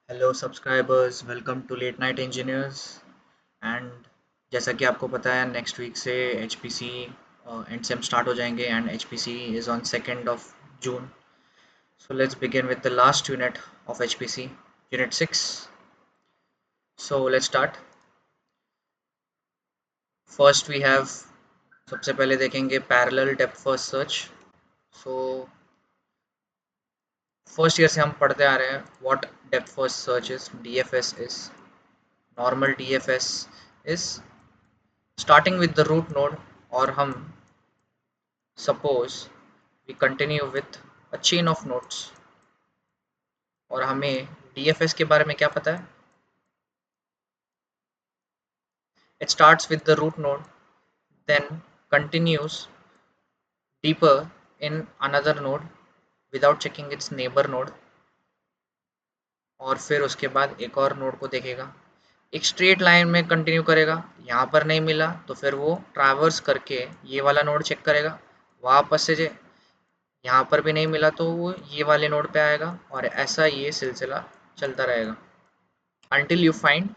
Hello subscribers, welcome to late night engineers. And जैसा कि आपको पता है, नेक्स्ट वीक से H P C and sem start हो जाएंगे and H P C is on 2 June. So let's begin with the last unit of H P C, unit 6। So let's start. First we have, सबसे पहले देखेंगे parallel depth first search. So first year से हम पढ़ते आ रहे हैं what depth first search is, D F S is. Normal D F S is starting with the root node, or हम suppose we continue with a chain of nodes। और हमें DFS के बारे में क्या पता है? It starts with the root node, then continues deeper in another node without checking its neighbor node, और फिर उसके बाद एक और नोड को देखेगा, एक स्ट्रेट लाइन में कंटिन्यू करेगा। यहाँ पर नहीं मिला तो फिर वो ट्रैवर्स करके ये वाला नोड चेक करेगा, वापस से यहाँ पर भी नहीं मिला तो वो ये वाले नोड पे आएगा, और ऐसा ये सिलसिला चलता रहेगा until you find,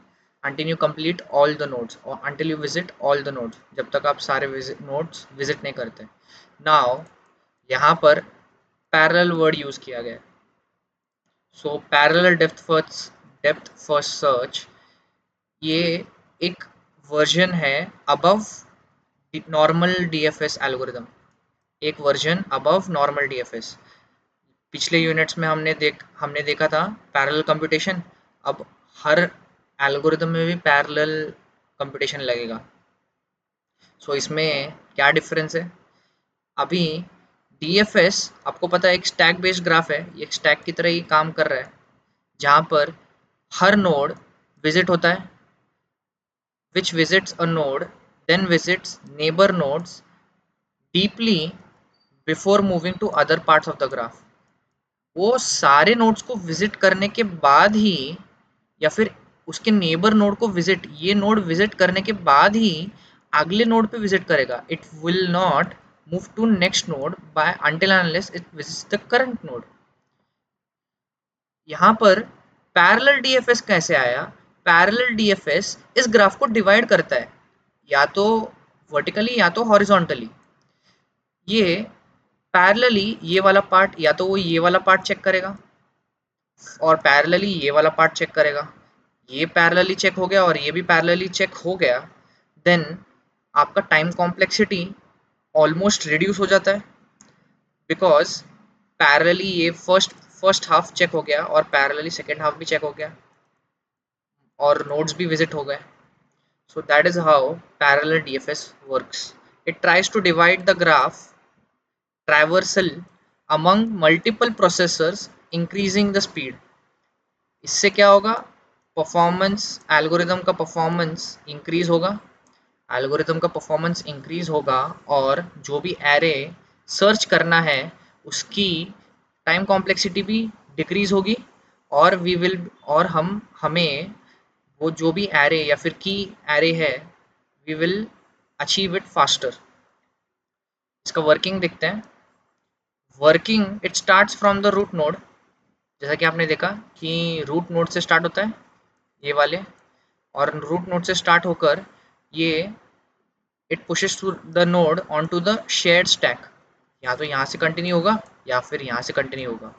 until you complete all the nodes, or until you visit all the nodes, जब तक आप सारे नोड्स विजिट नहीं करते। नाउ यहाँ पर पैरेलल वर्ड यूज किया गया है। So parallel depth first search, ये एक वर्जन है अबव नॉर्मल डीएफएस एल्गोरिदम, एक वर्जन अबव नॉर्मल डीएफएस। पिछले यूनिट्स में हमने देखा था पैरेलल कंप्यूटेशन। अब हर एल्गोरिदम में भी पैरेलल कंप्यूटेशन लगेगा। सो इसमें क्या डिफरेंस है? अभी डीएफएस आपको पता है एक स्टैक बेस्ड ग्राफ है, ये एक स्टैक की तरह ही काम कर रहा है, जहाँ पर हर नोड विजिट होता है, which visits a node then visits neighbor nodes deeply before moving to other parts of the graph। वो सारे नोड्स को विजिट करने के बाद ही, या फिर उसके नेबर नोड को विजिट, ये नोड विजिट करने के बाद ही अगले नोड पे विजिट करेगा। It will not move to next node by until unless it visits the current node. यहाँ पर पैरेलल डीएफएस कैसे आया? पैरेलल डीएफएस इस ग्राफ को डिवाइड करता है, या तो वर्टिकली या तो हॉरिजॉन्टली। ये पैरेलली ये वाला पार्ट, या तो वो ये वाला पार्ट चेक करेगा और पैरेलली ये वाला पार्ट चेक करेगा। ये पैरेलली चेक हो गया और ये भी पैरेलली चेक हो गया, देन आपका टाइम कॉम्प्लेक्सिटी ऑलमोस्ट रिड्यूस हो जाता है, बिकॉज पैरेलली ये फर्स्ट हाफ चेक हो गया और पैरेलली सेकेंड हाफ भी चेक हो गया और नोड्स भी विजिट हो गए। So that is how parallel DFS works. It tries to divide the graph traversal among multiple processors, increasing the speed। इससे क्या होगा? परफॉर्मेंस, एल्गोरिदम का परफॉर्मेंस इंक्रीज होगा, एल्गोरिदम का परफॉर्मेंस इंक्रीज होगा, और जो भी एरे सर्च करना है उसकी टाइम कॉम्प्लेक्सिटी भी डिक्रीज होगी, और वी विल, और हमें वो जो भी एरे या फिर की एरे है, we will achieve it faster. इसका वर्किंग देखते हैं। Working, it starts from the root node. जैसा कि आपने देखा कि रूट नोड से स्टार्ट होता है ये वाले, और रूट नोड से स्टार्ट होकर ये it pushes to the node on to the shared stack. या तो यहाँ से कंटिन्यू होगा या फिर यहाँ से कंटिन्यू होगा।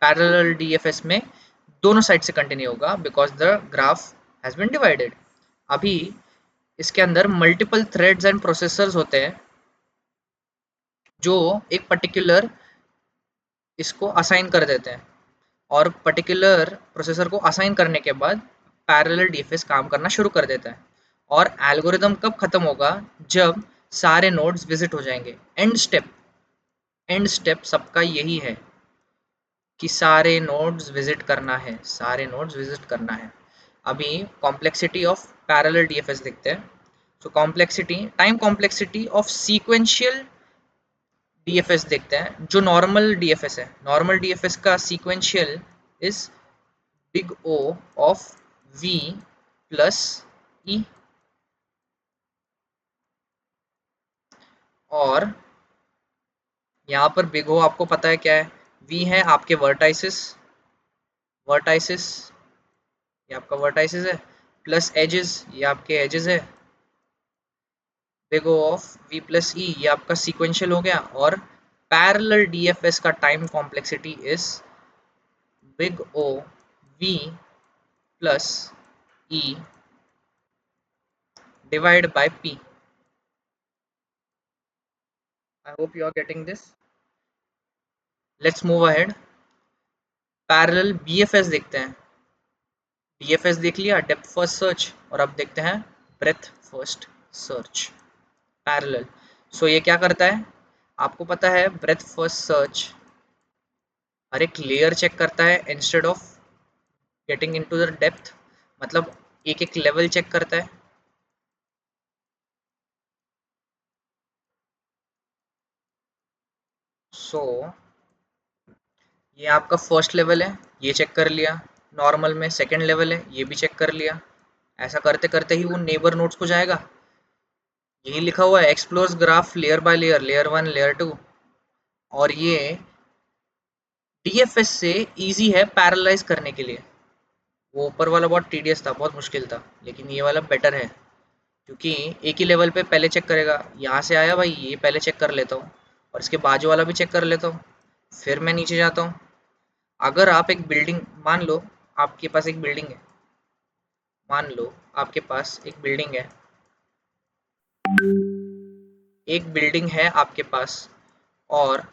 पैरेलल डीएफएस में दोनों साइड से कंटिन्यू होगा, because the graph has been divided. अभी इसके अंदर मल्टीपल थ्रेड्स एंड प्रोसेसर्स होते हैं जो एक पर्टिकुलर इसको असाइन कर देते हैं, और पर्टिकुलर प्रोसेसर को असाइन करने के बाद पैरेलल डीएफएस काम करना शुरू कर देता है। और एल्गोरिदम कब खत्म होगा? जब सारे नोड्स विजिट हो जाएंगे। एंड स्टेप सबका यही है कि सारे नोड्स विजिट करना है, सारे नोड्स विजिट करना है। अभी कॉम्प्लेक्सिटी ऑफ पैरेलल डीएफएस देखते हैं। So complexity, time complexity of sequential DFS देखते हैं। जो नॉर्मल डीएफएस है, नॉर्मल डीएफएस का sequential is big O of V plus E, और यहाँ पर बिग O आपको पता है क्या है? V है आपके वर्टाइसिस, वर्टाइसिस, ये आपका वर्टाइसिस है, प्लस एजेस, ये आपके एजेस है, big O of V plus E, ये आपका सीक्वेंशियल हो गया, और पैरेलल डीएफएस का time complexity is big O V plus E divide by P. I hope you are getting this. Let's move ahead. Parallel BFS देखते हैं। DFS देख लिया, डेप्थ फर्स्ट सर्च, और अब देखते हैं ब्रेथ फर्स्ट सर्च पैरेलल। सो ये क्या करता है, आपको पता है ब्रेथ फर्स्ट सर्च हर एक लेयर चेक करता है instead of getting into the depth, मतलब एक एक लेवल चेक करता है। सो ये आपका फर्स्ट लेवल है, ये चेक कर लिया नॉर्मल में, सेकेंड लेवल है, ये भी चेक कर लिया। ऐसा करते करते ही वो नेबर नोड्स को जाएगा। यही लिखा हुआ है explores graph layer by layer, layer one layer two. और ये डीएफएस से इजी है पैरेललाइज करने के लिए। वो ऊपर वाला बहुत टीडियस था, बहुत मुश्किल था, लेकिन ये वाला बेटर है, क्योंकि एक ही लेवल पे पहले चेक करेगा। यहाँ से आया भाई, ये पहले चेक कर लेता हूँ, और इसके बाजू वाला भी चेक कर लेता हूँ, फिर मैं नीचे जाता हूँ। अगर आप एक बिल्डिंग, मान लो आपके पास एक बिल्डिंग है, मान लो आपके पास एक बिल्डिंग है, एक बिल्डिंग है आपके पास, और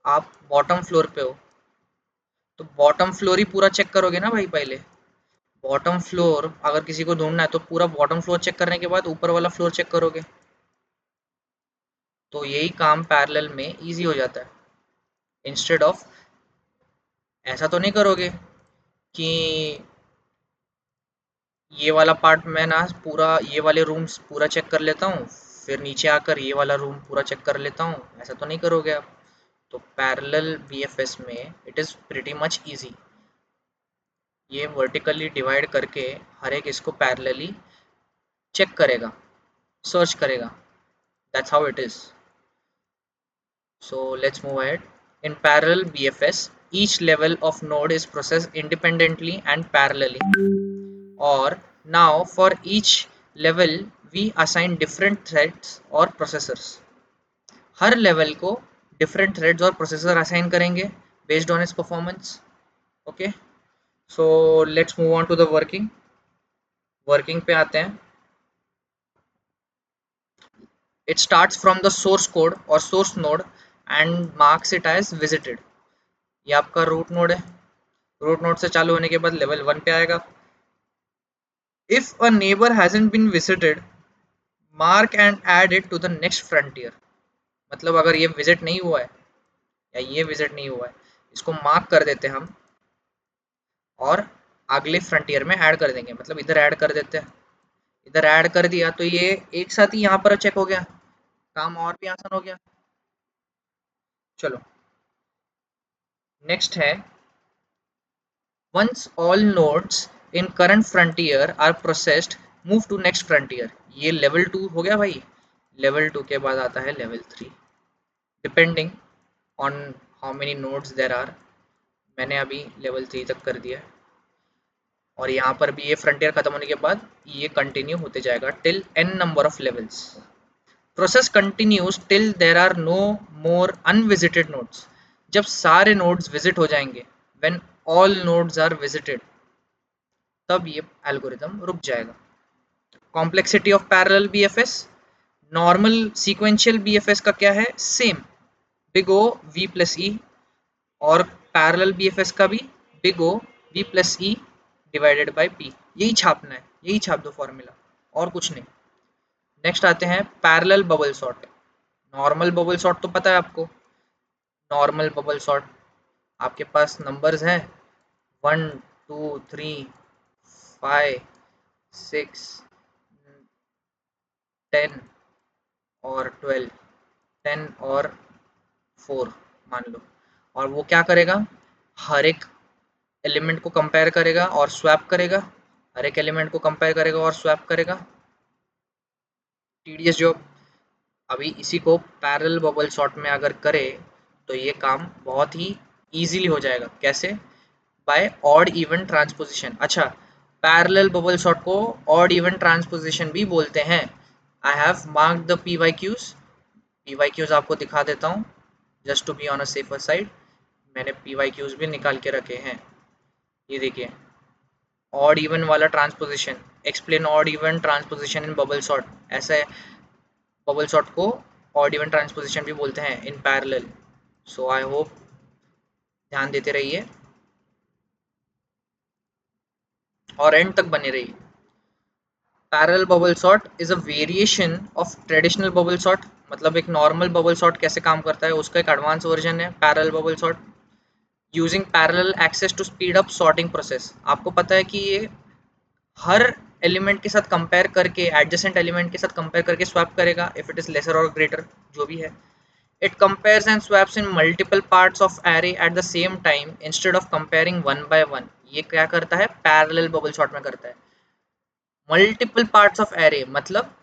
आप बॉटम फ्लोर पे हो, तो बॉटम फ्लोर ही पूरा चेक करोगे ना भाई पहले। बॉटम फ्लोर अगर किसी को ढूंढना है तो पूरा बॉटम फ्लोर चेक करने के बाद ऊपर वाला फ्लोर चेक करोगे। तो यही काम पैरेलल में इजी हो जाता है। इंस्टेड ऑफ ऐसा तो नहीं करोगे कि ये वाला पार्ट मैं ना पूरा, ये वाले रूम्स पूरा चेक कर लेता हूँ, फिर नीचे आकर ये वाला रूम पूरा चेक कर लेता हूँ, ऐसा तो नहीं करोगे आप। तो पैरेलल बीएफएस में it is pretty much easy. ये वर्टिकली डिवाइड करके हर एक इसको पैरेलली चेक करेगा, सर्च करेगा। That's how it is. So let's move ahead. In parallel BFS, each level of node is processed independently and parallelly. Or now for each level we assign different threads or processors. Her level को different threads और processor assign करेंगे based on its performance. Okay. So let's move on to the working. Working पे आते हैं. It starts from the source code or source node and marks it as visited. ये आपका root node है, root node से चालू होने के बाद लेवल 1 पे आएगा। If a neighbour hasn't been visited, mark and add it to the next frontier. मतलब अगर ये विजिट नहीं हुआ है या ये विजिट नहीं हुआ है, इसको मार्क कर देते हैं हम, और अगले फ्रंटियर में ऐड कर देंगे। मतलब इधर ऐड कर देते हैं, इधर ऐड कर दिया तो ये एक साथ ही यहाँ पर चेक हो गया, काम और भी आसान हो गया। चलो नेक्स्ट है, once all nodes in current frontier are processed, move to next frontier। ये लेवल 2 हो गया भाई। लेवल 2 के बाद आता है level 3, depending on how many nodes there are. मैंने अभी लेवल 3 तक कर दिया है, और यहाँ पर भी ये फ्रंटियर खत्म होने के बाद ये कंटिन्यू होते जाएगा till n number of levels. Process continues till there are no more unvisited nodes. जब सारे नोड्स विजिट हो जाएंगे, when all nodes are visited, तब ये एल्गोरिदम रुक जाएगा। Complexity of parallel BFS, normal sequential BFS का क्या है, same big O V plus E, और पैरेलल बीएफएस का भी big O V plus E divided by P. यही छापना है, यही छाप दो फॉर्मूला, और कुछ नहीं। नेक्स्ट आते हैं parallel bubble sort. Normal bubble sort तो पता है आपको। नॉर्मल बबल सॉर्ट, आपके पास नंबर्स हैं 1 2 3 5 6 10 और 12, 10 और 4 मान लो। और वो क्या करेगा, हर एक एलिमेंट को कंपेयर करेगा और स्वैप करेगा, हर एक एलिमेंट को कंपेयर करेगा और स्वैप करेगा। TDS job. अभी इसी को पैरेलल बबल सॉर्ट में अगर करे तो ये काम बहुत ही इजीली हो जाएगा। कैसे, बाय ऑड इवन ट्रांसपोजिशन। अच्छा, पैरेलल बबल सॉर्ट को ऑड इवन ट्रांसपोजिशन भी बोलते हैं। I have marked the P Y Qs. P Y Qs आपको दिखा देता हूँ just to be on a safer side. मैंने पी वाई क्यूज भी निकाल के रखे हैं। ये देखिए, ऑड इवन वाला transposition, explain odd even transposition in bubble sort, ऐसा है। बबल सॉर्ट को ऑड इवन ट्रांसपोजिशन भी बोलते हैं in parallel. So I hope ध्यान देते रहिए और एंड तक बने रहिए। Parallel bubble sort is a variation of traditional bubble sort. मतलब एक नॉर्मल बबल सॉर्ट कैसे काम करता है उसका एक एडवांस वर्जन है parallel bubble sort. Using parallel access to speed up sorting process. आपको पता है कि ये हर एलिमेंट के साथ कंपेयर करके, एडजेसेंट एलिमेंट के साथ कंपेयर करके स्वैप करेगा इफ इट इज लेसर और ग्रेटर, जो भी है। It compares and swaps in multiple parts of array eight the same time instead of comparing one by one. ये क्या करता है, पैरेलल बबल सॉर्ट में करता है। मल्टीपल पार्ट्स ऑफ एरे मतलब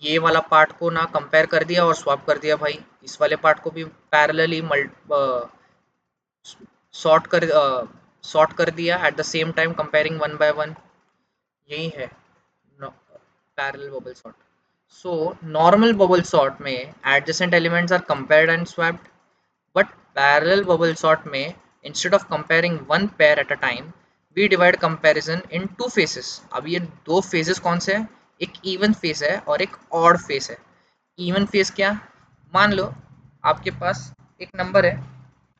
ये वाला पार्ट को ना कंपेयर कर दिया और स्वैप कर दिया भाई, इस वाले पार्ट को भी पैरेलली सॉर्ट कर दिया at the same time comparing one by one. यही है parallel bubble sort. So normal bubble sort में adjacent elements are compared and swapped, but parallel bubble sort में instead of comparing one pair at a time we divide comparison in two phases. अब ये दो phases कौन से हैं, एक even face है और एक ऑड फेस है। इवन फेस क्या, मान लो आपके पास एक नंबर है,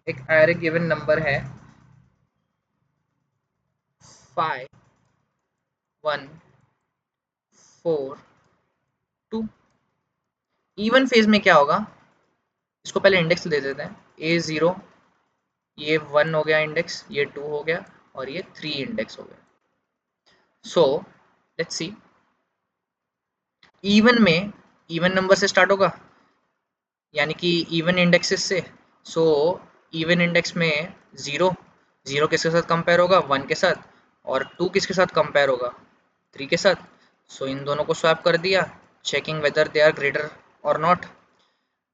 एक एरे गिवन नंबर है 5 1 4 2। इवन फेज में क्या होगा, इसको पहले इंडेक्स दे देते हैं, ए ज़ीरो, ये 1 हो गया इंडेक्स, ये 2 हो गया और ये 3 इंडेक्स हो गया। सो लेट्स सी, इवन में इवन नंबर से स्टार्ट होगा, यानी कि इवन इंडेक्सेस से। सो इवन इंडेक्स में ज़ीरो, ज़ीरो किसके साथ कंपेयर होगा, 1 के साथ, और 2 किसके साथ कंपेयर होगा, 3 के साथ। सो इन दोनों को स्वैप कर दिया, checking whether they are greater और नॉट।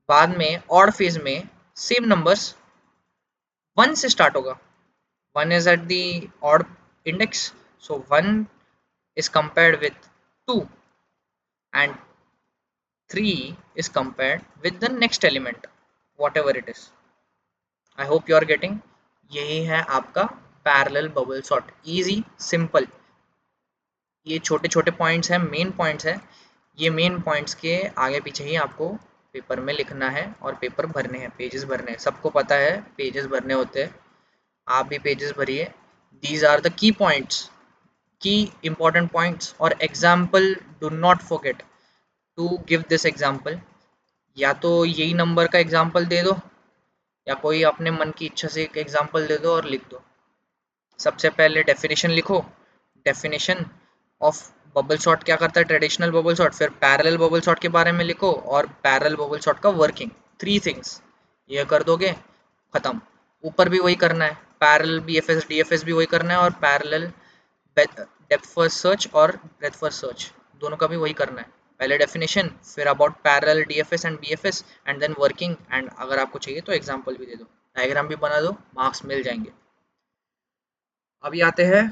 बाद में ऑड फेज में सेम नंबर्स 1 से स्टार्ट होगा, 1 is at the odd index, so 1 is compared with 2 and 3 is compared with the next element whatever it is. I hope you are getting. यही है आपका parallel bubble sort, easy simple। ये छोटे छोटे points हैं, main points हैं। ये main points के आगे पीछे ही आपको पेपर में लिखना है और पेपर भरने हैं, पेजेस भरने हैं। सबको पता है पेजेस भरने होते हैं, आप भी पेजेस भरिए। These are the key points, key important points और example, do not forget to give this example। या तो यही नंबर का एग्जाम्पल दे दो या कोई अपने मन की इच्छा से एक एग्जाम्पल दे दो और लिख दो। सबसे पहले डेफिनेशन लिखो, डेफिनेशन ऑफ बबल शॉट क्या करता है, ट्रेडिशनल बबल शॉट। फिर पैरेलल बबल शॉट के बारे में लिखो और पैरेलल बबल शॉट का वर्किंग, 3 थिंग्स। ये कर दोगे खत्म। ऊपर भी वही करना है, पैरेलल बीएफएस डीएफएस भी वही करना है और पैरेलल डेप्थ फर्स्ट सर्च और ब्रेथ फर्स्ट सर्च दोनों का भी वही करना है। पहले डेफिनेशन, फिर about parallel DFS and BFS and then working, and अगर आपको चाहिए तो एग्जांपल भी दे दो, डायग्राम भी बना दो, मार्क्स मिल जाएंगे। अभी आते हैं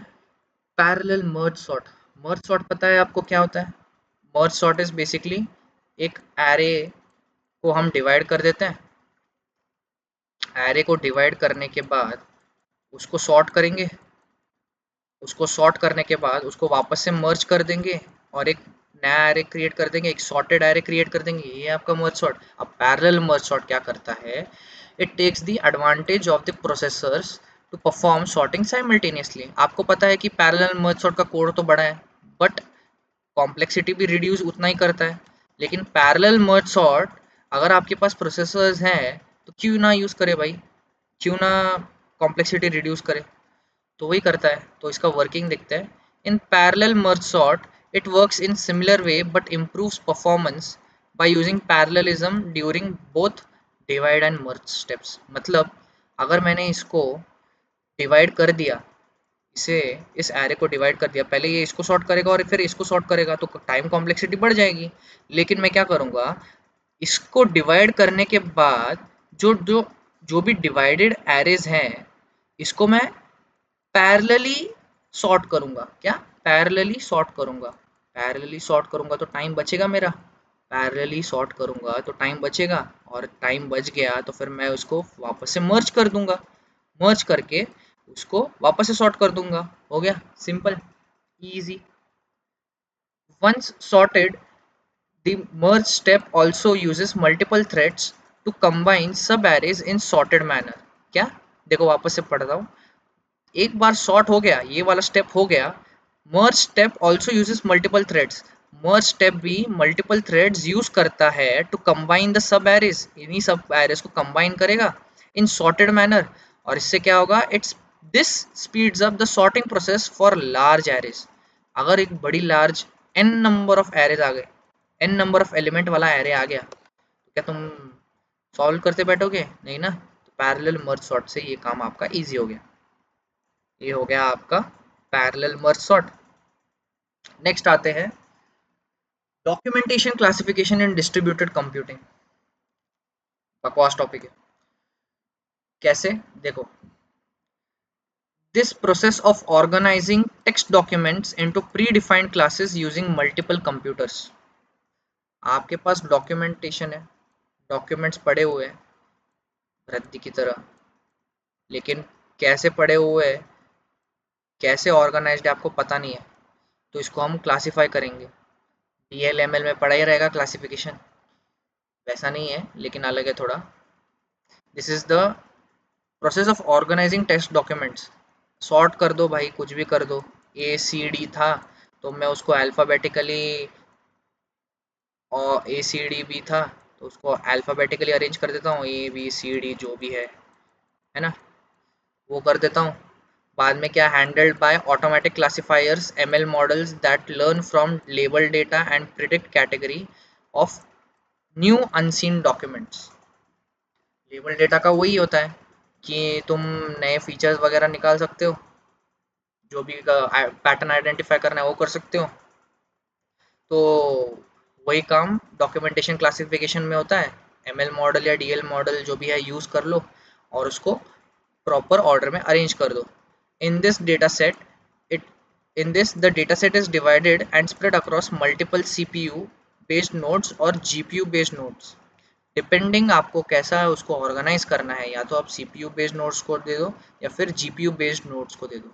parallel merge sort. Merge sort पता है आपको क्या होता है? मर्ज सॉर्ट इज बेसिकली एक एरे को हम डिवाइड कर देते हैं, एरे को डिवाइड करने के बाद उसको सॉर्ट करेंगे, उसको सॉर्ट करने के बाद उसको वापस से मर्ज कर देंगे और एक नया एरे क्रिएट कर देंगे, एक सॉर्टेड एरे क्रिएट कर देंगे। ये आपका मर्ज सॉर्ट। अब पैरेलल मर्ज सॉर्ट क्या करता है, it takes the advantage of the processors to perform sorting simultaneously. आपको पता है कि पैरेलल मर्ज सॉर्ट का कोड तो बड़ा है बट कॉम्प्लेक्सिटी भी रिड्यूस उतना ही करता है। लेकिन पैरेलल मर्ज सॉर्ट अगर आपके पास प्रोसेसर्स हैं तो क्यों ना यूज़ करे भाई, क्यों ना कॉम्प्लेक्सिटी रिड्यूस करे, तो वही करता है। तो इसका वर्किंग देखते हैं। In parallel merge sort it works in similar way but improves performance by using parallelism during both divide and merge steps. मतलब अगर मैंने इसको डिवाइड कर दिया, इसे इस एरे को डिवाइड कर दिया, पहले ये इसको सॉर्ट करेगा और फिर इसको सॉर्ट करेगा तो टाइम कॉम्प्लेक्सिटी बढ़ जाएगी। लेकिन मैं क्या करूँगा, इसको डिवाइड करने के बाद जो जो जो भी डिवाइडेड एरेज हैं इसको मैं पैरेलली सॉर्ट करूंगा। क्या? पैरेलली सॉर्ट करूंगा। पैरेलली सॉर्ट करूंगा तो टाइम बचेगा मेरा। पैरेलली सॉर्ट करूंगा तो टाइम बचेगा, और टाइम बच गया तो फिर मैं उसको वापस से मर्ज कर दूंगा। मर्ज करके उसको वापस से सॉर्ट कर दूंगा। हो गया, simple, easy. Once sorted, the merge step also uses multiple threads to combine sub-arrays in sorted manner। क्या? देखो वापस से पढ़ता हूँ। एक बार सॉर्ट हो गया, ये वाला स्टेप हो गया। Merge step also uses multiple threads. Merge step भी मल्टीपल थ्रेड्स यूज करता है टू कंबाइन द सब एरेज, इन्हीं सब एरेज को कंबाइन करेगा इन सॉर्टेड मैनर। और इससे क्या होगा? It's this speeds up the sorting process for large arrays. अगर एक बड़ी large n number of arrays आ गए, n नंबर ऑफ एलिमेंट वाला एरे आ गया, तो क्या तुम सॉल्व करते बैठोगे? नहीं ना। तो पैरेलल मर्ज सॉर्ट से ये काम आपका इजी हो गया। ये हो गया आपका पैरेलल मर्ज सॉर्ट। नेक्स्ट आते हैं documentation classification in distributed computing. बकवास टॉपिक है। कैसे? देखो, this process of organising text documents into predefined classes using multiple computers. आपके पास डॉक्यूमेंटेशन है, डॉक्यूमेंट्स पड़े हुए हैं रद्दी की तरह, लेकिन कैसे पड़े हुए हैं, कैसे ऑर्गेनाइज्ड है आपको पता नहीं है। तो इसको हम क्लासीफाई करेंगे। DLML में पढ़ा ही रहेगा क्लासिफिकेशन, वैसा नहीं है लेकिन अलग है थोड़ा। This is the process of organising text documents. Sort कर दो भाई, कुछ भी कर दो। ACD था तो मैं उसको अल्फ़ाबेटिकली, और ACD भी था तो उसको अल्फ़ाबेटिकली अरेंज कर देता हूँ, ABCD जो भी है ना, वो कर देता हूँ। बाद में क्या? Handled by automatic classifiers, ML models that learn from label data and predict category of new unseen documents. Label data का वही होता है कि तुम नए फीचर्स वगैरह निकाल सकते हो, जो भी पैटर्न आइडेंटिफाई करना है वो कर सकते हो। तो वही काम डॉक्यूमेंटेशन क्लासिफिकेशन में होता है। ML मॉडल या DL मॉडल जो भी है यूज़ कर लो और उसको प्रॉपर ऑर्डर में अरेंज कर दो। In this data set it in this the data set is divided and spread across multiple CPU based nodes और GPU बेस्ड नोड्स। डिपेंडिंग आपको कैसा है उसको ऑर्गेनाइज करना है, या तो आप CPU बेस्ड नोड्स को दे दो या फिर GPU बेस्ड नोड्स को दे दो,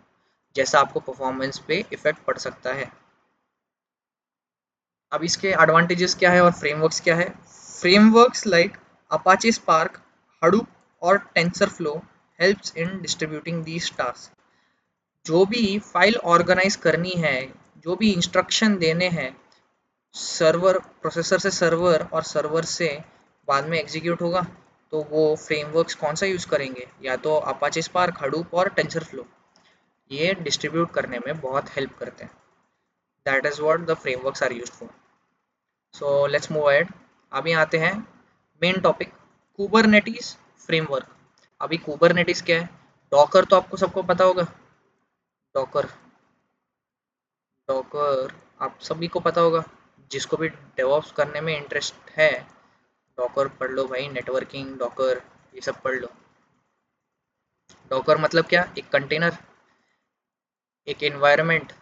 जैसा आपको परफॉर्मेंस पे इफेक्ट पड़ सकता है। अब इसके एडवांटेजेस क्या है और फ्रेमवर्क्स क्या है? Frameworks like Apache Spark, Hadoop और TensorFlow helps in distributing these task. जो भी फाइल ऑर्गेनाइज करनी है, जो भी इंस्ट्रक्शन देने हैं, सर्वर प्रोसेसर से सर्वर और सर्वर से बाद में एग्जीक्यूट होगा, तो वो फ्रेमवर्क्स कौन सा यूज़ करेंगे? या तो अपाचे स्पार्क, हडूप और टेंसरफ्लो। ये डिस्ट्रीब्यूट करने में बहुत हेल्प करते हैं। That is what the frameworks are used for. So let's move ahead. अभी आते हैं मेन टॉपिक, कुबरनेटिस फ्रेमवर्क। अभी कुबरनेटिस क्या है? डॉकर तो आपको सबको पता होगा। डॉकर डॉकर आप सभी को पता होगा। जिसको भी डेवऑप्स करने में इंटरेस्ट है, डॉकर पढ़ लो भाई, नेटवर्किंग डॉकर ये सब पढ़ लो। डॉकर मतलब क्या? एक कंटेनर, एक एनवायरनमेंट।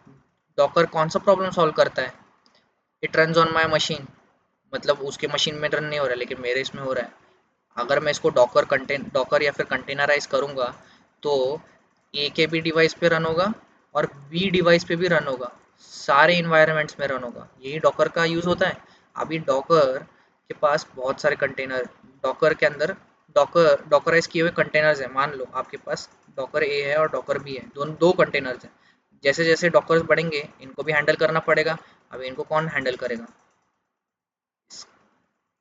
डॉकर कौन सा प्रॉब्लम सॉल्व करता है? It runs on my machine, मतलब उसके मशीन में रन नहीं हो रहा है लेकिन मेरे इसमें हो रहा है। अगर मैं इसको डॉकर या फिर कंटेनराइज करूँगा तो ए के भी डिवाइस पे रन होगा और बी डिवाइस पे भी रन होगा, सारे इन्वायरमेंट्स में रन होगा। यही डॉकर का यूज़ होता है। अभी डॉकर के पास बहुत सारे कंटेनर, डॉकर के अंदर डॉकराइज किए हुए कंटेनर्स हैं। मान लो आपके पास डॉकर ए है और डॉकर बी है, दोनों दो कंटेनर्स हैं। जैसे जैसे डॉकर्स बढ़ेंगे इनको भी हैंडल करना पड़ेगा। अब इनको कौन हैंडल करेगा?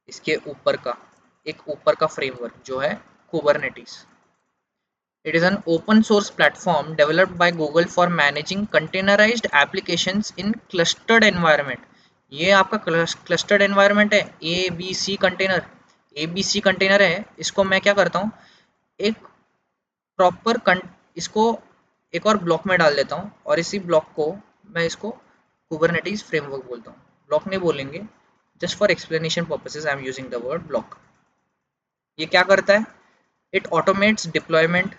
इसके ऊपर का, एक ऊपर का फ्रेमवर्क जो है Kubernetes. It is an open source platform developed by Google for managing containerized applications in clustered environment। ये आपका clustered environment है, ABC कंटेनर। ABC कंटेनर है, इसको मैं क्या करता हूँ, एक प्रॉपर इसको एक और ब्लॉक में डाल देता हूँ और इसी ब्लॉक को मैं इसको कुबरनेटिस फ्रेमवर्क बोलता हूँ। ब्लॉक नहीं बोलेंगे, just for explanation purposes I am using the word block. ये क्या करता है? It automates deployment,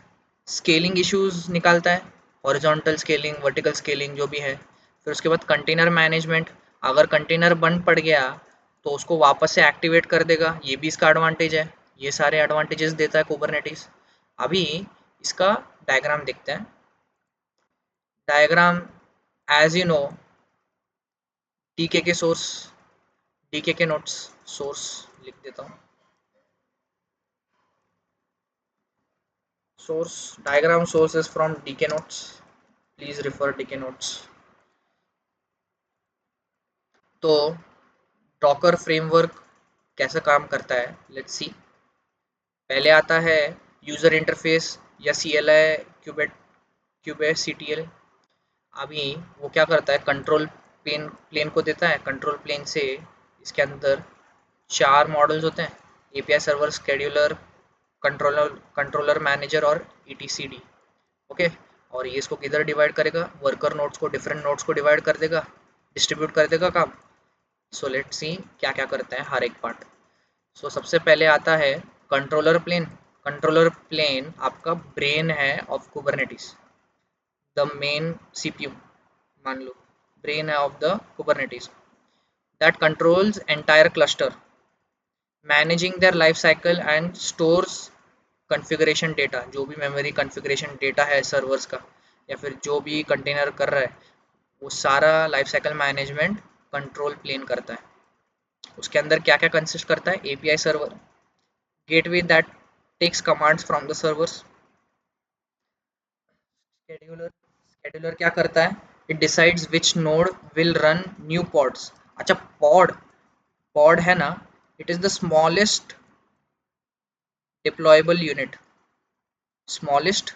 scaling issues निकालता है, हॉरिजॉन्टल स्केलिंग, वर्टिकल स्केलिंग जो भी है। फिर उसके बाद कंटेनर मैनेजमेंट, अगर कंटेनर बंद पड़ गया तो उसको वापस से एक्टिवेट कर देगा, ये भी इसका एडवांटेज है। ये सारे एडवांटेजेस देता है कुबरनेटिस। अभी इसका डायग्राम देखते हैं। Diagram as you know, DK के सोर्स, डीके के नोट्स, सोर्स लिख देता हूँ। Source diagram source is from DK notes, please refer DK notes. तो डॉकर फ्रेमवर्क कैसे काम करता है, लेट्स सी। पहले आता है यूजर इंटरफेस या CLI, क्यूबेसीटीएल। अभी वो क्या करता है, कंट्रोल प्लेन को देता है। कंट्रोल प्लेन से इसके अंदर 4 मॉडल्स होते हैं, API server, scheduler, controller controller manager और ETCD। ओके, और ये इसको किधर डिवाइड करेगा, वर्कर नोड्स को, डिफरेंट नोड्स को डिवाइड कर देगा, डिस्ट्रीब्यूट कर देगा काम। सो लेट्स सी क्या क्या करता है हर एक पार्ट। सो सबसे पहले आता है कंट्रोलर प्लेन। कंट्रोलर प्लेन आपका ब्रेन है of Kubernetes, the main CPU मान लो, ब्रेन है of the Kubernetes that controls entire cluster, managing their life cycle and stores configuration data. जो भी मेमोरी कॉन्फ़िगरेशन डेटा है सर्वर्स का, या फिर जो भी कंटेनर कर रहा है, वो सारा life cycle management control plane करता है। उसके अंदर क्या क्या कंसिस्ट करता है, API server, gateway that takes commands from the servers, scheduler, scheduler क्या करता है, it decides which node will run new pods. अच्छा, पॉड, पॉड है ना, it is the smallest deployable unit, smallest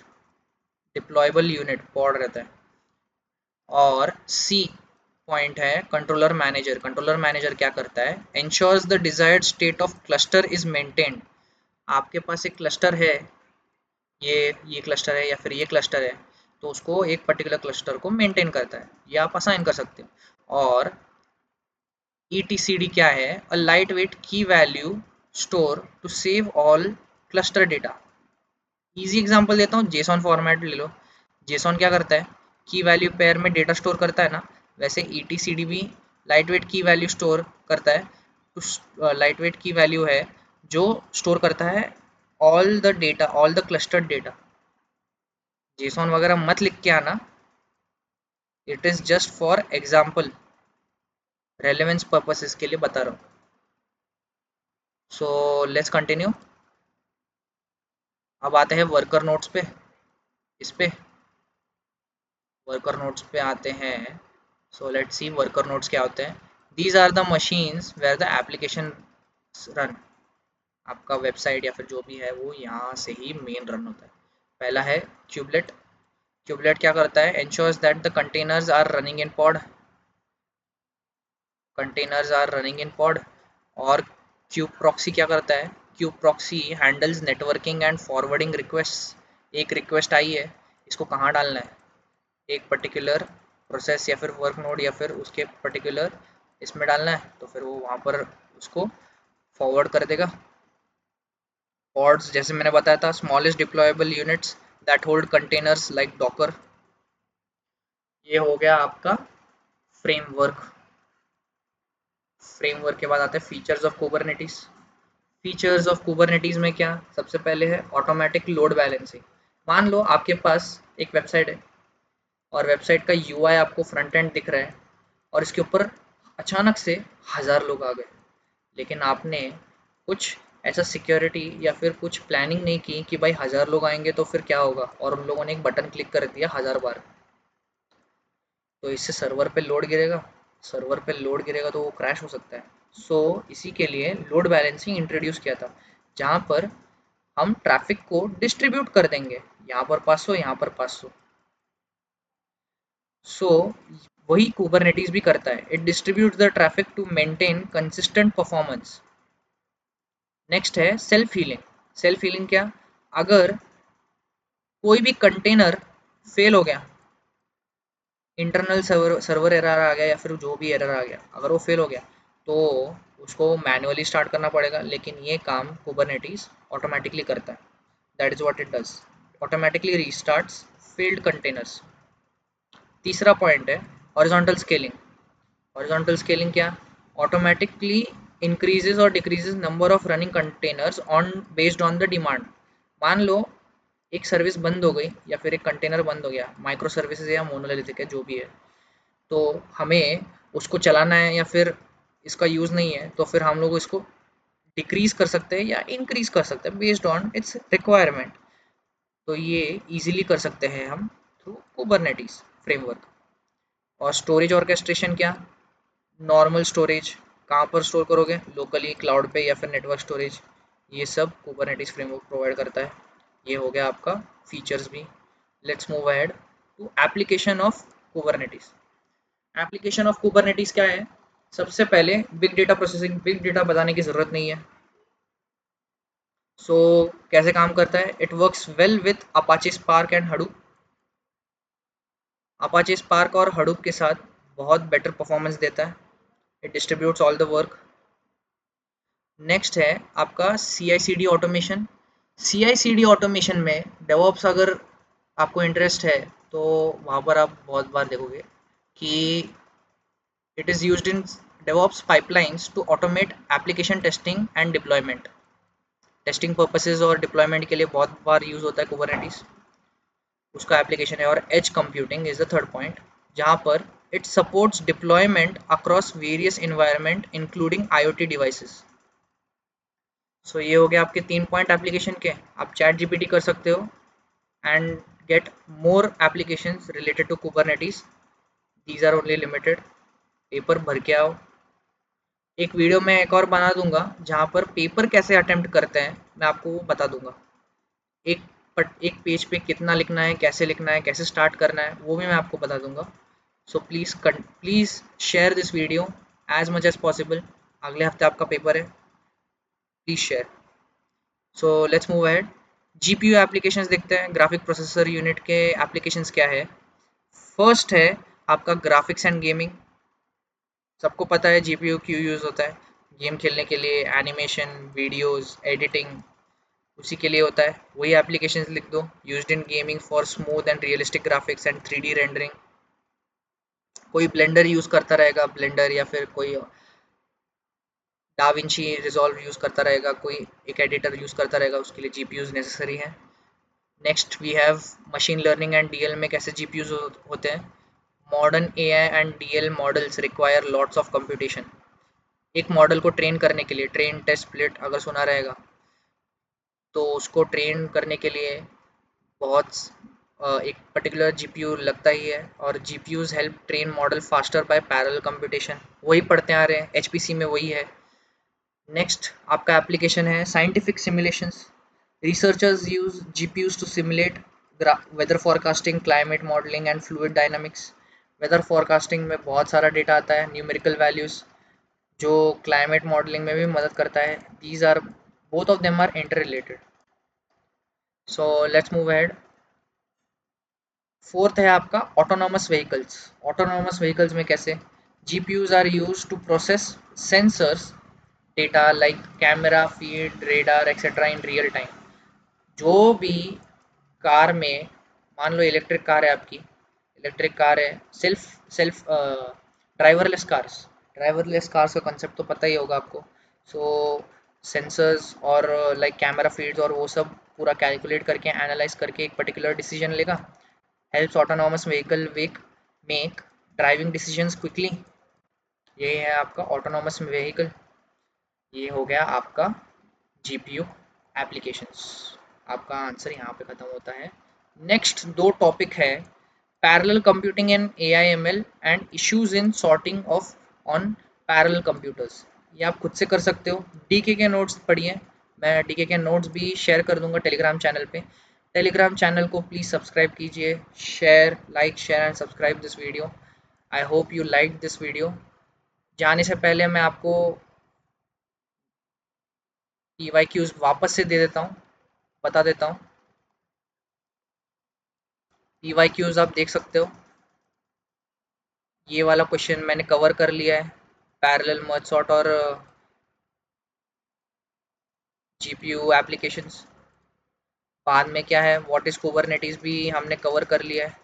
deployable unit pod रहता है। और C point है कंट्रोलर मैनेजर। कंट्रोलर मैनेजर क्या करता है, ensures the desired state of cluster is maintained. आपके पास एक क्लस्टर है, ये क्लस्टर है या फिर ये क्लस्टर है, तो उसको एक पर्टिकुलर क्लस्टर को मेंटेन करता है, ये आप असाइन कर सकते हो। और ETCD क्या है, a lightweight key value store to save all cluster data. Easy example देता हूँ, जेसॉन फॉर्मेट ले लो। जेसॉन क्या करता है, की वैल्यू पेयर में डेटा स्टोर करता है ना, वैसे ETCD भी light weight key value store करता है। तो लाइट वेट की वैल्यू है जो स्टोर करता है all the data, all the clustered data. JSON वगैरह मत लिख के आना, it is just for example, relevance purposes के लिए बता रहा हूँ। So let's continue. अब आते हैं वर्कर नोट्स पे। इस पे वर्कर नोट्स पे आते हैं। So let's see worker nodes क्या होते हैं। These are the machines where the application run. आपका वेबसाइट या फिर जो भी है वो यहाँ से ही मेन रन होता है। पहला है क्यूबलेट। क्यूबलेट क्या करता है, ensures that the containers are running in pod, containers are running in pod. और क्यूब प्रॉक्सी क्या करता है, kube proxy handles networking and forwarding request. एक रिक्वेस्ट आई है, इसको कहाँ डालना है, एक पर्टिकुलर प्रोसेस या फिर वर्क नोड या फिर उसके पर्टिकुलर इसमें डालना है, तो फिर वो वहाँ पर उसको फॉरवर्ड कर देगा। पॉड्स जैसे मैंने बताया था, smallest deployable units that hold containers like Docker. ये हो गया आपका फ्रेमवर्क। फ्रेमवर्क के बाद आते हैं features of Kubernetes. Features of Kubernetes में क्या, सबसे पहले है ऑटोमेटिक लोड बैलेंसिंग। मान लो आपके पास एक वेबसाइट है और वेबसाइट का UI आपको फ्रंट एंड दिख रहा है, और इसके ऊपर अचानक से 1000 लोग आ गए, लेकिन आपने कुछ ऐसा सिक्योरिटी या फिर कुछ प्लानिंग नहीं की कि भाई 1000 लोग आएंगे तो फिर क्या होगा, और उन लोगों ने एक बटन क्लिक कर दिया 1000 बार, तो इससे सर्वर पे लोड गिरेगा। सर्वर पे लोड गिरेगा तो वो क्रैश हो सकता है। सो इसी के लिए लोड बैलेंसिंग इंट्रोड्यूस किया था, जहाँ पर हम ट्रैफिक को डिस्ट्रीब्यूट कर देंगे, यहाँ पर 500, यहाँ पर 500। सो वही कुबरनेटिस भी करता है, it distributes the traffic to maintain consistent performance. Next है सेल्फ हीलिंग। सेल्फ हीलिंग क्या, अगर कोई भी कंटेनर फेल हो गया, इंटरनल सर्वर एरर आ गया या फिर जो भी एरर आ गया, अगर वो फेल हो गया तो उसको मैन्युअली स्टार्ट करना पड़ेगा, लेकिन ये काम कुबरनेटिस ऑटोमेटिकली करता है। That is what it does, automatically restarts failed containers. तीसरा पॉइंट है हॉरिजॉन्टल स्केलिंग। हॉरिजॉन्टल स्केलिंग क्या? ऑटोमेटिकली इंक्रीजेज और decreases number of running containers on based on the demand. मान लो एक सर्विस बंद हो गई या फिर एक कंटेनर बंद हो गया, माइक्रो सर्विसेज या मोनोलिथिक है जो भी है, तो हमें उसको चलाना है या फिर इसका यूज़ नहीं है, तो फिर हम लोग इसको डिक्रीज कर सकते हैं या इंक्रीज कर सकते हैं बेस्ड ऑन इट्स रिक्वायरमेंट। तो ये इजीली कर सकते हैं हम थ्रू कुबरनेटिस फ्रेमवर्क। और स्टोरेज ऑर्केस्ट्रेशन क्या? नॉर्मल स्टोरेज कहाँ पर स्टोर करोगे, लोकली, क्लाउड पे या फिर नेटवर्क स्टोरेज, ये सब कुबरनेटिस फ्रेमवर्क प्रोवाइड करता है। ये हो गया आपका फीचर्स भी। Let's move ahead to application of Kubernetes. Application of Kubernetes क्या है? सबसे पहले big data processing. Big data बताने की ज़रूरत नहीं है। सो कैसे काम करता है? It works well with Apache spark and Hadoop. Apache spark और हडूप के साथ बहुत बेटर परफॉर्मेंस देता है। It distributes all the work. Next है आपका सी आई सी डी ऑटोमेशन। सी आई सी डी ऑटोमेशन में डेवॉप्स अगर आपको इंटरेस्ट है तो वहाँ पर आप बहुत बार देखोगे कि it is used in DevOps pipelines to automate application testing and deployment। Testing purposes और डिप्लॉयमेंट के लिए बहुत बार यूज़ होता है कुबरनेटिस, उसका एप्लीकेशन है। और edge computing is the third point, जहाँ पर it supports deployment across various environment including IoT devices. So ये हो गया आपके 3 पॉइंट एप्लीकेशन के। आप चैट जीपीटी कर सकते हो and get more applications related to Kubernetes. These are only limited. Paper भर के आओ। एक वीडियो मैं एक और बना दूंगा जहाँ पर पेपर कैसे अटेम्प्ट करते हैं मैं आपको वो बता दूंगा। एक पेज पे कितना लिखना है, कैसे लिखना है, कैसे स्टार्ट करना है, वो भी मैं आपको बता दूंगा। So please share this video as much as possible. अगले हफ्ते आपका पेपर है, please share. So let's move ahead. GPU applications देखते हैं। ग्राफिक प्रोसेसर यूनिट के एप्लीकेशंस क्या है? फर्स्ट है आपका ग्राफिक्स एंड गेमिंग। सबको पता है जीपीयू क्यों यूज़ होता है, गेम खेलने के लिए, एनिमेशन, वीडियोस, एडिटिंग, उसी के लिए होता है। वही एप्लीकेशंस लिख दो। Used in gaming for smooth and realistic graphics and 3D rendering. कोई ब्लेंडर यूज़ करता रहेगा, ब्लेंडर, या फिर कोई डाविंची रिजॉल्व यूज़ करता रहेगा, कोई एक एडिटर यूज़ करता रहेगा, उसके लिए जीपीयूज नेसेसरी है। Next we have machine learning and DL में कैसे जीपीयूज होते हैं। Modern AI and DL models require lots of computation. एक मॉडल को ट्रेन करने के लिए, ट्रेन टेस्ट स्प्लिट अगर सुना रहेगा, तो उसको ट्रेन करने के लिए बहुत एक पर्टिकुलर जीपीयू लगता ही है। और GPUs help train model faster by parallel computation. वही पढ़ते आ रहे हैं, एचपीसी में वही है। नेक्स्ट आपका एप्लीकेशन है scientific simulations. Researchers use GPUs to simulate weather forecasting, climate modelling and fluid dynamics. Weather forecasting में बहुत सारा डेटा आता है, न्यूमेरिकल वैल्यूज, जो क्लाइमेट मॉडलिंग में भी मदद करता है। These are both of them are inter related. So let's move ahead. Fourth है आपका ऑटोनॉमस व्हीकल्स। ऑटोनॉमस व्हीकल्स में कैसे? GPUs are use to process sensors data like camera feed, radar etcetera in real time. जो भी car में, मान लो electric car है आपकी, इलेक्ट्रिक कार है, self self driverless cars. Driverless cars का कंसेप्ट तो पता ही होगा आपको। सो सेंसर्स और लाइक कैमरा फीड्स और वो सब पूरा कैलकुलेट करके, एनालाइज करके एक पर्टिकुलर डिसीजन लेगा। Helps autonomous vehicle make driving decisions quickly. ये है आपका ऑटोनॉमस व्हीकल। ये हो गया आपका जीपीयू एप्लीकेशंस। आपका आंसर यहाँ पे खत्म होता है। नेक्स्ट दो टॉपिक है parallel computing and AIML and issues in sorting of on parallel computers. ये आप खुद से कर सकते हो। डीके के नोट्स पढ़िए, मैं डीके के नोट्स भी शेयर कर दूंगा टेलीग्राम चैनल पे। टेलीग्राम चैनल को प्लीज़ सब्सक्राइब कीजिए। Share and subscribe this video. I hope you like this video. जाने से पहले मैं आपको PYQs वापस से दे देता हूँ, बता देता हूँ। PYQs आप देख सकते हो। ये वाला क्वेश्चन मैंने कवर कर लिया है, पैरेलल मर्ज सॉर्ट और जीपीयू एप्लीकेशंस। बाद में क्या है, व्हाट इज कुबरनेटिस भी हमने कवर कर लिया है।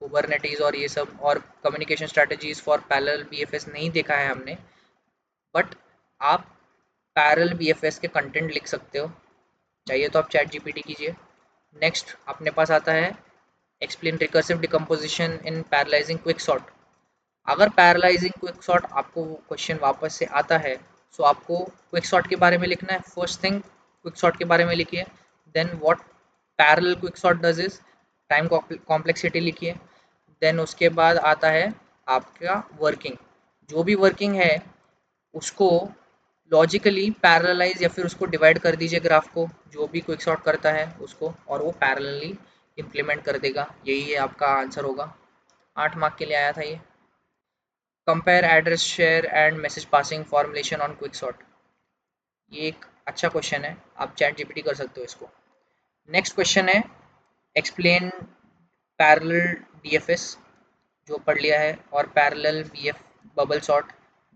कुबरनेटीज और ये सब, और communication strategies for parallel BFS नहीं देखा है हमने, बट आप पैरेलल बीएफएस के कंटेंट लिख सकते हो, चाहिए तो आप चैट जीपीटी कीजिए। नेक्स्ट अपने पास आता है एक्सप्लेन रिकर्सिव डिकम्पोजिशन इन पैरालाइजिंग क्विक सॉर्ट। अगर पैरालाइजिंग क्विक सॉर्ट आपको क्वेश्चन वापस से आता है, सो आपको क्विक सॉर्ट के बारे में लिखना है। फर्स्ट थिंग क्विक सॉर्ट के बारे में लिखिए, then what parallel quick sort does is, time complexity लिखिए, देन उसके बाद आता है आपका वर्किंग। जो भी वर्किंग है उसको लॉजिकली पैरेललाइज या फिर उसको डिवाइड कर दीजिए ग्राफ को, जो भी क्विक सॉर्ट करता है उसको, और वो पैरेलली इम्प्लीमेंट कर देगा। यही है आपका आंसर होगा। 8 मार्क के लिए आया था ये। Compare address share and message passing formulation on quick sort, ये एक अच्छा क्वेश्चन है, आप चैट जीपीटी कर सकते हो इसको। नेक्स्ट क्वेश्चन है एक्सप्लेन पैरेलल डीएफएस, जो पढ़ लिया है, और पैरेलल बीएफ बबल सॉर्ट,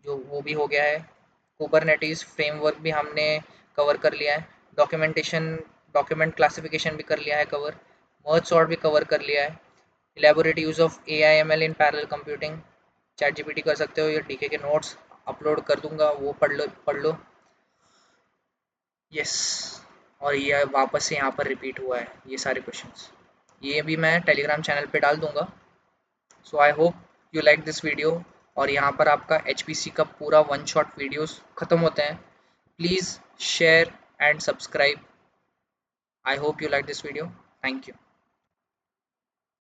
जो वो भी हो गया है। कुबरनेटीज फ्रेमवर्क भी हमने कवर कर लिया है। डॉक्यूमेंटेशन, डॉक्यूमेंट क्लासिफिकेशन भी कर लिया है कवर। मर्ज सॉर्ट भी कवर कर लिया है। Elaborate use of AIML in parallel computing, chat GPT कर सकते हो, या डीके के नोट्स अपलोड कर दूंगा, वो पढ़ लो। यस, और ये वापस से यहाँ पर रिपीट हुआ है ये सारे क्वेश्चंस, ये भी मैं टेलीग्राम चैनल पे डाल दूंगा। So I hope you like this video, और यहाँ पर आपका HPC का पूरा वन शॉट वीडियोस ख़त्म होते हैं। Please share and subscribe. I hope you like this video. Thank you.